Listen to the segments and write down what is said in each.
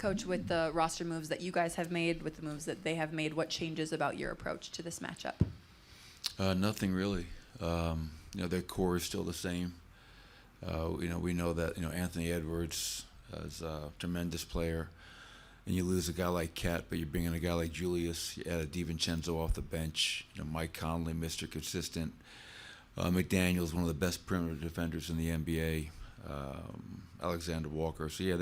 Coach, with the roster moves that you guys have made, with the moves that they have made, what changes about your approach to this matchup? Nothing really. Their core is still the same. We know that Anthony Edwards is a tremendous player, and you lose a guy like Cat, but you bring in a guy like Julius. You add a DiVincenzo off the bench. Mike Conley, Mr. Consistent. McDaniel's one of the best perimeter defenders in the NBA. Alexander Walker. So yeah,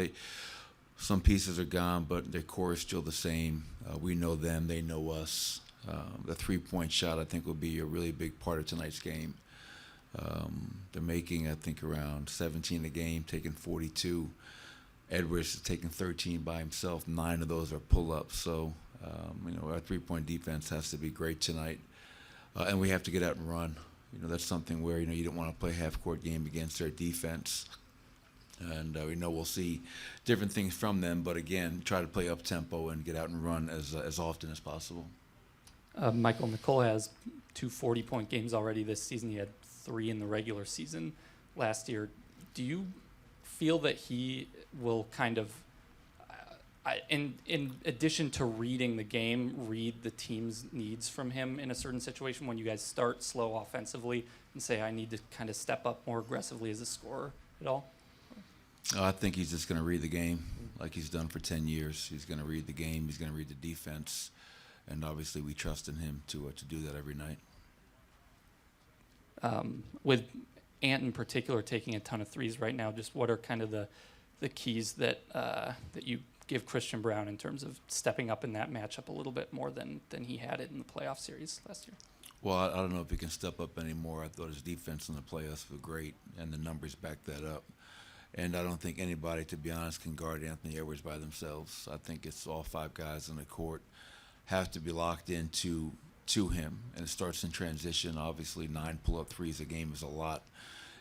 some pieces are gone, but their core is still the same. We know them; they know us. The three-point shot, I think, will be a really big part of tonight's game. They're making, I think, around 17 a game, taking 42. Edwards is taking 13 by himself. 9 of those are pull-ups. So, our three-point defense has to be great tonight. And we have to get out and run. That's something where, you don't want to play half-court game against their defense. And we know we'll see different things from them. But, again, try to play up-tempo and get out and run as often as possible. Michael, Nicole has 2 40-point games already this season. He had 3 in the regular season last year. Do you feel that he will kind of, in addition to reading the game, read the team's needs from him in a certain situation when you guys start slow offensively and say, I need to kind of step up more aggressively as a scorer at all? I think he's just going to read the game like he's done for 10 years. He's going to read the game. He's going to read the defense. And obviously, we trust in him to do that every night. With Ant in particular taking a ton of threes right now, just what are kind of the keys that you give Christian Braun in terms of stepping up in that matchup a little bit more than he had it in the playoff series last year? Well, I don't know if he can step up anymore. I thought his defense in the playoffs was great, and the numbers back that up. And I don't think anybody, to be honest, can guard Anthony Edwards by themselves. I think it's all 5 guys on the court have to be locked into him, and it starts in transition. Obviously, 9 pull-up threes a game is a lot,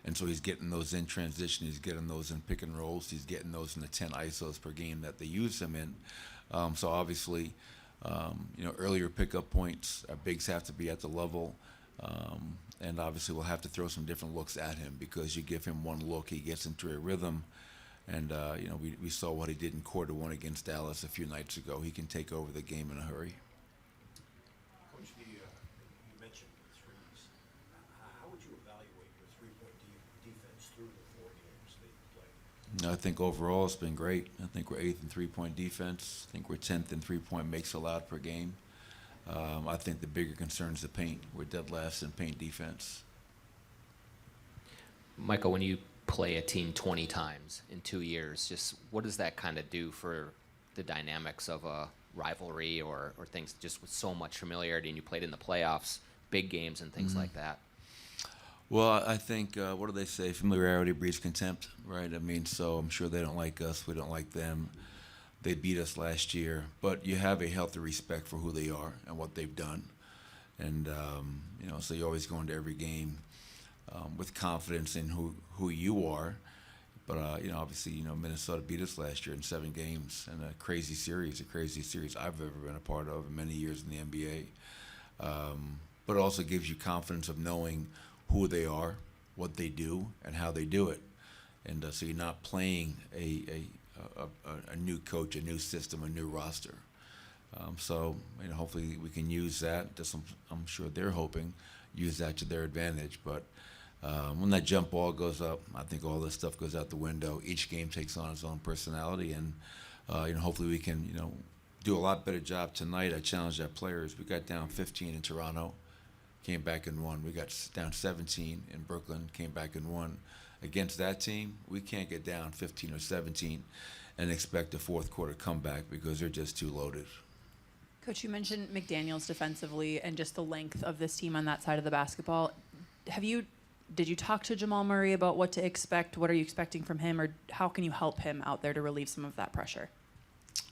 and so he's getting those in transition. He's getting those in pick and rolls. He's getting those in the 10 ISOs per game that they use him in. So obviously, earlier pickup points. Our bigs have to be at the level, and obviously we'll have to throw some different looks at him because you give him one look, he gets into a rhythm. And, we saw what he did in quarter 1 against Dallas a few nights ago. He can take over the game in a hurry. Coach, you mentioned the threes. How would you evaluate your three-point defense through the 4 games that you played? I think overall it's been great. I think we're 8th in three-point defense. I think we're 10th in three-point makes allowed per game. I think the bigger concern is the paint. We're dead last in paint defense. Michael, when you play a team 20 times in 2 years, just what does that kind of do for the dynamics of a rivalry or things just with so much familiarity, and you played in the playoffs, big games and things like that? Well, I think, what do they say? Familiarity breeds contempt, right? I mean, so I'm sure they don't like us. We don't like them. They beat us last year. But you have a healthy respect for who they are and what they've done. And, so you always go into every game with confidence in who you are. But, obviously, Minnesota beat us last year in 7 games in a crazy series I've ever been a part of in many years in the NBA. But it also gives you confidence of knowing who they are, what they do, and how they do it. And so you're not playing a new coach, a new system, a new roster. So hopefully we can use that. I'm sure they're hoping use that to their advantage. But when that jump ball goes up, I think all this stuff goes out the window. Each game takes on its own personality, and hopefully we can do a lot better job tonight. I challenged our players. We got down 15 in Toronto, came back and won. We got down 17 in Brooklyn, came back and won. Against that team, we can't get down 15 or 17 and expect a fourth quarter comeback because they're just too loaded. Coach, you mentioned McDaniels defensively and just the length of this team on that side of the basketball. Did you talk to Jamal Murray about what to expect? What are you expecting from him, or how can you help him out there to relieve some of that pressure?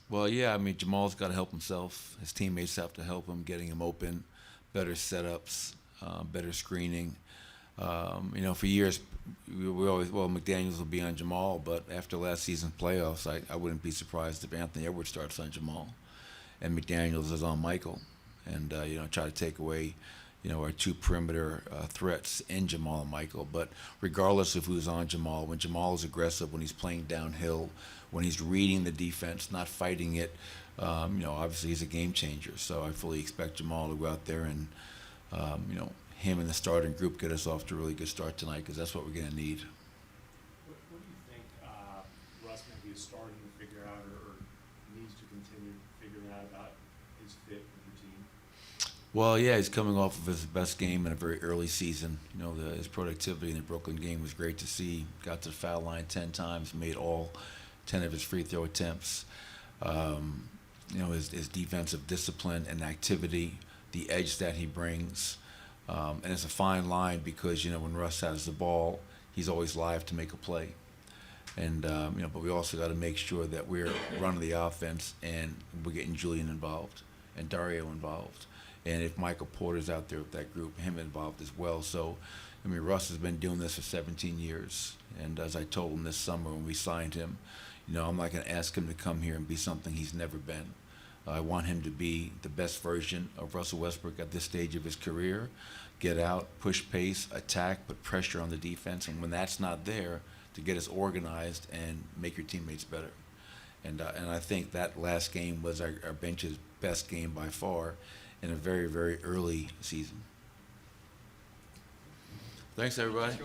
Well, yeah, Jamal's got to help himself. His teammates have to help him, getting him open, better setups, better screening. For years, we always, McDaniels will be on Jamal, but after last season's playoffs, I wouldn't be surprised if Anthony Edwards starts on Jamal and McDaniels is on Michael, and try to take away our 2 perimeter threats in Jamal and Michael. But regardless of who's on Jamal, when Jamal is aggressive, when he's playing downhill, when he's reading the defense, not fighting it, obviously he's a game changer. So I fully expect Jamal to go out there and, him and the starting group get us off to a really good start tonight, because that's what we're going to need. What do you think Russ maybe is starting to figure out or needs to continue figuring out about his fit with the team? Well, yeah, he's coming off of his best game in a very early season. His productivity in the Brooklyn game was great to see. Got to the foul line 10 times, made all 10 of his free throw attempts. His defensive discipline and activity, the edge that he brings. And it's a fine line because, when Russ has the ball, he's always live to make a play. And, but we also got to make sure that we're running the offense and we're getting Julian involved and Dario involved. And if Michael Porter's out there with that group, him involved as well. So, Russ has been doing this for 17 years. And as I told him this summer when we signed him, I'm not going to ask him to come here and be something he's never been. I want him to be the best version of Russell Westbrook at this stage of his career. Get out, push pace, attack, put pressure on the defense. And when that's not there, to get us organized and make your teammates better. And I think that last game was our bench's best game by far in a very, very early season. Thanks, everybody.